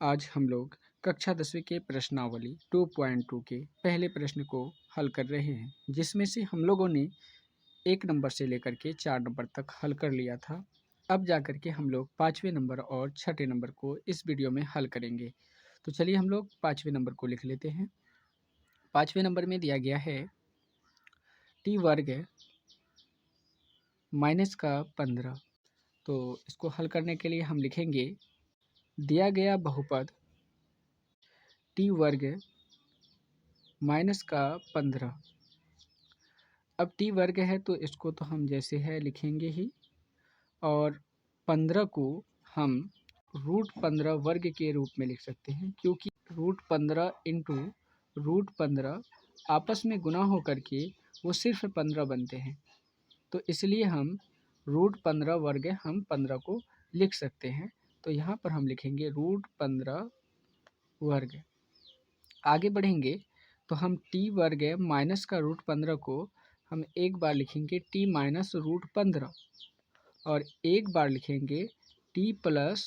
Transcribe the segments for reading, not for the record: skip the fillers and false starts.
आज हम लोग कक्षा 10वीं के प्रश्नावली 2.2 के पहले प्रश्न को हल कर रहे हैं, जिसमें से हम लोगों ने 1 नंबर से लेकर के 4 नंबर तक हल कर लिया था। अब जाकर के हम लोग 5वें नंबर और 6ठे नंबर को इस वीडियो में हल करेंगे। तो चलिए हम लोग 5वें नंबर को लिख लेते हैं। 5वें नंबर में दिया गया है टी वर्ग माइनस का 15। तो इसको हल करने के लिए हम लिखेंगे दिया गया बहुपद टी वर्ग माइनस का 15। अब टी वर्ग है तो इसको तो हम जैसे है लिखेंगे ही, और 15 को हम √15 वर्ग के रूप में लिख सकते हैं, क्योंकि √15 इंटू √15 आपस में गुना होकर के वो सिर्फ 15 बनते हैं। तो इसलिए हम √15 वर्ग हम 15 को लिख सकते हैं। तो यहाँ पर हम लिखेंगे √15 वर्ग। आगे बढ़ेंगे तो हम टी वर्ग माइनस का √15 को हम एक बार लिखेंगे टी माइनस √15 और एक बार लिखेंगे टी प्लस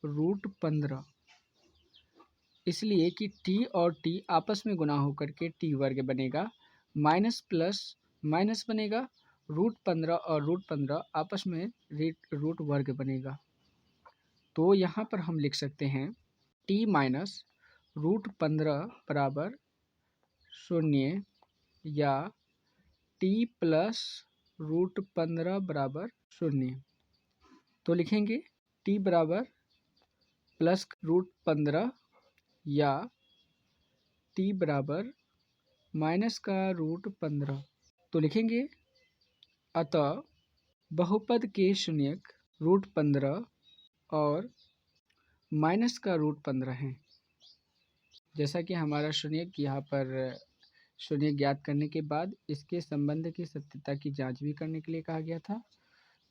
√15, इसलिए कि टी और टी आपस में गुना होकर के टी वर्ग बनेगा, माइनस प्लस माइनस बनेगा, √15 और √15 आपस में रूट वर्ग बनेगा। तो यहाँ पर हम लिख सकते हैं टी माइनस √15 बराबर 0 या टी प्लस √15 बराबर 0। तो लिखेंगे टी बराबर प्लस √15 या टी बराबर माइनस का √15। तो लिखेंगे अतः बहुपद के शून्यक √15 और माइनस का √15 है। जैसा कि हमारा शून्यक यहाँ पर शून्य ज्ञात करने के बाद इसके संबंध की सत्यता की जांच भी करने के लिए कहा गया था।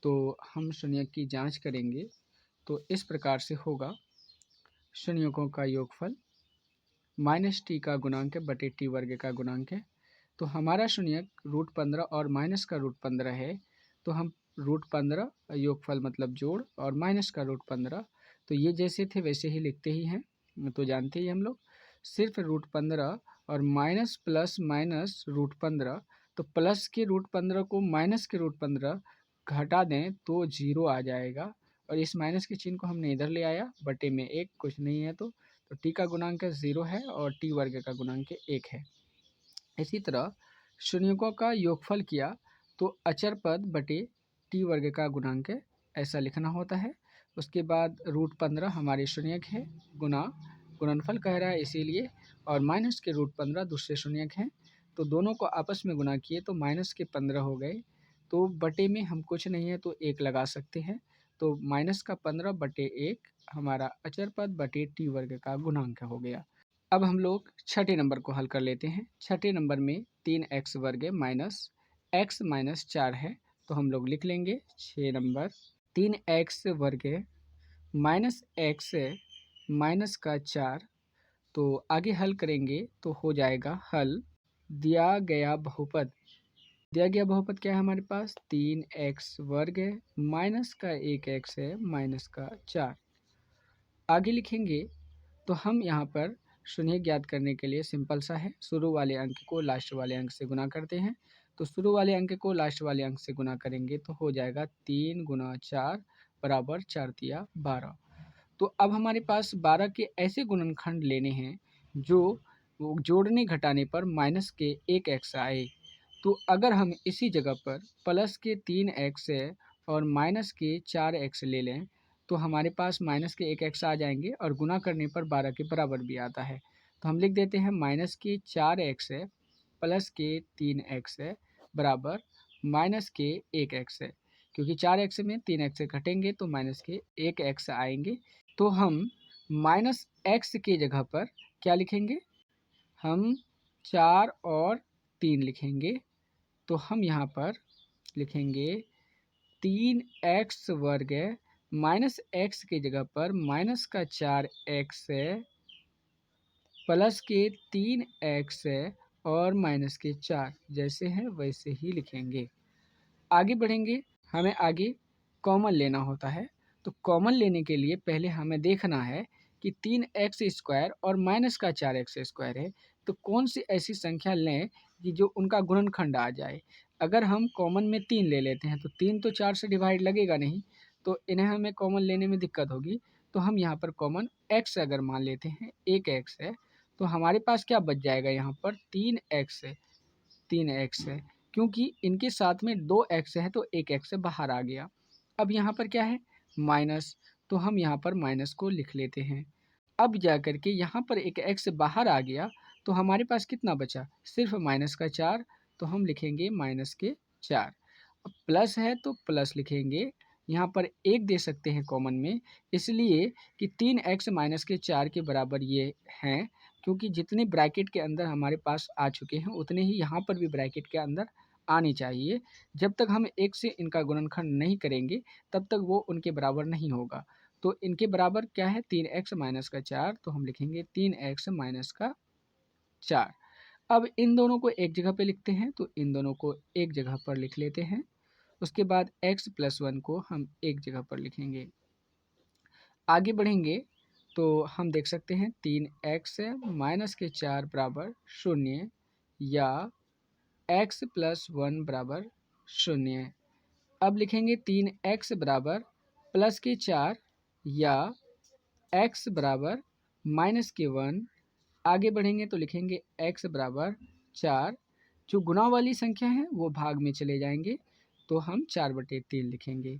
तो हम शून्यक की जांच करेंगे तो इस प्रकार से होगा शून्यकों का योगफल माइनस टी का गुणांक बटे टी वर्ग का गुणांक है। तो हमारा शून्यक √15 और माइनस का √15 है, तो हम √15 योगफल मतलब जोड़ और माइनस का √15, तो ये जैसे थे वैसे ही लिखते ही हैं। तो जानते ही हम लोग सिर्फ √15 और माइनस प्लस माइनस √15, तो प्लस के √15 को माइनस के √15 घटा दें तो 0 आ जाएगा, और इस माइनस के चिन्ह को हमने इधर ले आया, बटे में 1 कुछ नहीं है तो टी का गुणांक 0 है और टी वर्ग का गुणांक 1 है। इसी तरह शून्यकों का योगफल किया तो अचर पद बटे टी वर्ग का गुणांक ऐसा लिखना होता है। उसके बाद √15 हमारे शून्यक है, गुणनफल कह रहा है इसीलिए, और माइनस के √15 दूसरे शून्यक हैं, तो दोनों को आपस में गुना किए तो माइनस के 15 हो गए। तो बटे में हम कुछ नहीं है तो 1 लगा सकते हैं, तो माइनस का 15 बटे 1 हमारा अचर पद बटे टी वर्ग का गुणांक हो गया। अब हम लोग 6ठे नंबर को हल कर लेते हैं। 6ठे नंबर में 3x वर्ग माइनस x माइनस 4 है, तो हम लोग लिख लेंगे 6 नंबर 3x वर्ग माइनस x माइनस का 4। तो आगे हल करेंगे तो हो जाएगा हल दिया गया बहुपद क्या है हमारे पास 3x वर्ग माइनस का 1x है माइनस का 4। आगे लिखेंगे तो हम यहाँ पर शून्य ज्ञात करने के लिए सिंपल सा है, शुरू वाले अंक को लास्ट वाले अंक से गुना करते हैं। तो शुरू वाले अंक को लास्ट वाले अंक से गुना करेंगे तो हो जाएगा 3 गुना 4 बराबर 4 तिया 12। तो अब हमारे पास 12 के ऐसे गुणनखंड लेने हैं जो जोड़ने घटाने पर माइनस के 1x आए। तो अगर हम इसी जगह पर प्लस के 3x और माइनस के 4x ले लें तो हमारे पास माइनस के 1x आ जाएंगे और गुना करने पर 12 के बराबर भी आता है। तो हम लिख देते हैं माइनस के 4x प्लस के 3x बराबर माइनस के 1x है, क्योंकि 4x में 3x घटेंगे तो माइनस के 1x आएंगे। तो हम माइनस x के जगह पर क्या लिखेंगे, हम 4 और 3 लिखेंगे। तो हम यहाँ पर लिखेंगे 3x वर्ग माइनस x की जगह पर माइनस का 4x प्लस के 3x और माइनस के 4, जैसे हैं वैसे ही लिखेंगे। आगे बढ़ेंगे, हमें आगे कॉमन लेना होता है। तो कॉमन लेने के लिए पहले हमें देखना है कि 3x² और माइनस का 4x² है, तो कौन सी ऐसी संख्या लें कि जो उनका गुणनखंड आ जाए। अगर हम कॉमन में 3 ले लेते हैं तो 3 तो 4 से डिवाइड लगेगा नहीं, तो इन्हें हमें कॉमन लेने में दिक्कत होगी। तो हम यहाँ पर कॉमन x अगर मान लेते हैं, एक x है, तो हमारे पास क्या बच जाएगा, यहाँ पर 3x है, 3x है, क्योंकि इनके साथ में 2x है तो एक x बाहर आ गया। अब यहाँ पर क्या है, माइनस, तो हम यहाँ पर माइनस को लिख लेते हैं। अब जाकर के यहाँ पर एक x बाहर आ गया, तो हमारे पास कितना बचा, सिर्फ माइनस का 4, तो हम लिखेंगे माइनस के 4। अब प्लस है तो प्लस लिखेंगे, यहाँ पर एक दे सकते हैं कॉमन में, इसलिए कि 3x माइनस के 4 के बराबर ये हैं, क्योंकि जितने ब्रैकेट के अंदर हमारे पास आ चुके हैं उतने ही यहाँ पर भी ब्रैकेट के अंदर आनी चाहिए। जब तक हम एक से इनका गुणनखंड नहीं करेंगे तब तक वो उनके बराबर नहीं होगा। तो इनके बराबर क्या है, 3x माइनस का 4, तो हम लिखेंगे 3x माइनस का 4। अब इन दोनों को एक जगह पे लिखते हैं, तो इन दोनों को एक जगह पर लिख लेते हैं। उसके बाद x + 1 को हम एक जगह पर लिखेंगे। आगे बढ़ेंगे तो हम देख सकते हैं 3x माइनस के 4 बराबर 0 या x + 1 बराबर 0। अब लिखेंगे 3x बराबर प्लस के 4 या x बराबर माइनस के 1। आगे बढ़ेंगे तो लिखेंगे x बराबर 4। जो गुणा वाली संख्या है वो भाग में चले जाएंगे, तो हम 4/3 लिखेंगे।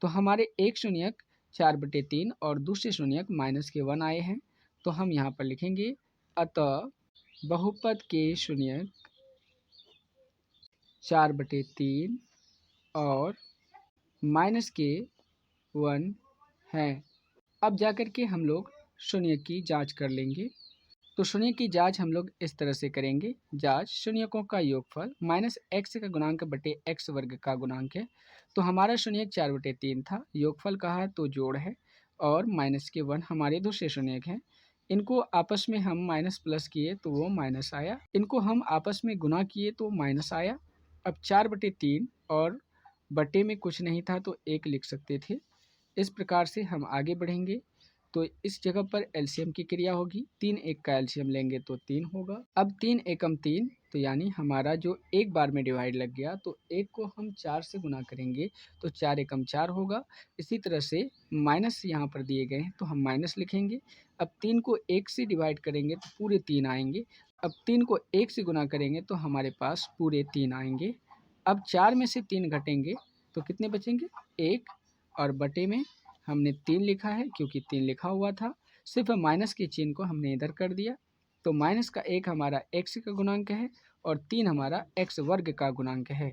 तो हमारे एक शून्यक 4/3 और दूसरे शून्यक माइनस के 1 आए हैं, तो हम यहाँ पर लिखेंगे अतः बहुपद के शून्यक 4/3 और माइनस के 1 हैं। अब जाकर के हम लोग शून्य की जांच कर लेंगे। तो शून्य की जांच हम लोग इस तरह से करेंगे, जांच शून्यकों का योगफल माइनस x का गुणांक बटे x वर्ग का गुणांक है। तो हमारा शून्यक 4/3 था, योगफल कहा है तो जोड़ है, और माइनस के 1 हमारे दूसरे शून्यक हैं। इनको आपस में हम माइनस प्लस किए तो वो माइनस आया, इनको हम आपस में गुना किए तो माइनस आया। अब 4/3 और बटे में कुछ नहीं था तो 1 लिख सकते थे। इस प्रकार से हम आगे बढ़ेंगे, तो इस जगह पर एलसीएम की क्रिया होगी, 3 1 का एलसीएम लेंगे तो 3 होगा। अब 3 एकम 3, तो यानी हमारा जो एक बार में डिवाइड लग गया, तो 1 को हम 4 से गुना करेंगे तो 4 एकम 4 होगा। इसी तरह से माइनस यहाँ पर दिए गए हैं तो हम माइनस लिखेंगे। अब 3 को 1 से डिवाइड करेंगे तो पूरे 3 आएंगे। अब 3 को 1 से गुना करेंगे तो हमारे पास पूरे 3 आएंगे। अब 4 में से 3 घटेंगे तो कितने बचेंगे, 1, और बटे में हमने 3 लिखा है क्योंकि 3 लिखा हुआ था, सिर्फ माइनस के चिन्ह को हमने इधर कर दिया। तो माइनस का 1 हमारा x का गुणांक है और 3 हमारा x वर्ग का गुणांक है।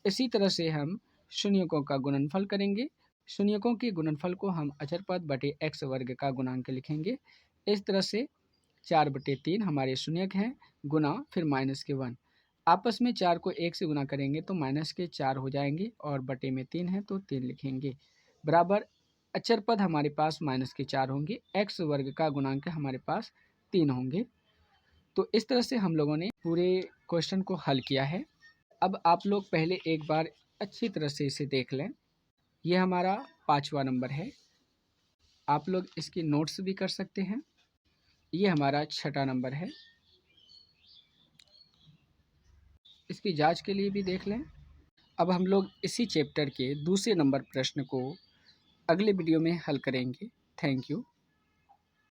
इसी तरह से हम शून्यकों का गुणनफल करेंगे। शून्यकों के गुणनफल को हम अचर पद बटे x वर्ग का गुणांक लिखेंगे। इस तरह से 4/3 हमारे शून्यक हैं, गुना फिर माइनस के 1। आपस में 4 को 1 से गुना करेंगे तो माइनस के 4 हो जाएंगे और बटे में 3 है तो 3 लिखेंगे, बराबर अचर पद हमारे पास माइनस के 4 होंगे, x वर्ग का गुणांक हमारे पास 3 होंगे। तो इस तरह से हम लोगों ने पूरे क्वेश्चन को हल किया है। अब आप लोग पहले एक बार अच्छी तरह से इसे देख लें। ये हमारा 5वां नंबर है, आप लोग इसकी नोट्स भी कर सकते हैं। ये हमारा 6ठा नंबर है, इसकी जांच के लिए भी देख लें। अब हम लोग इसी चैप्टर के दूसरे नंबर प्रश्न को अगले वीडियो में हल करेंगे। Thank you.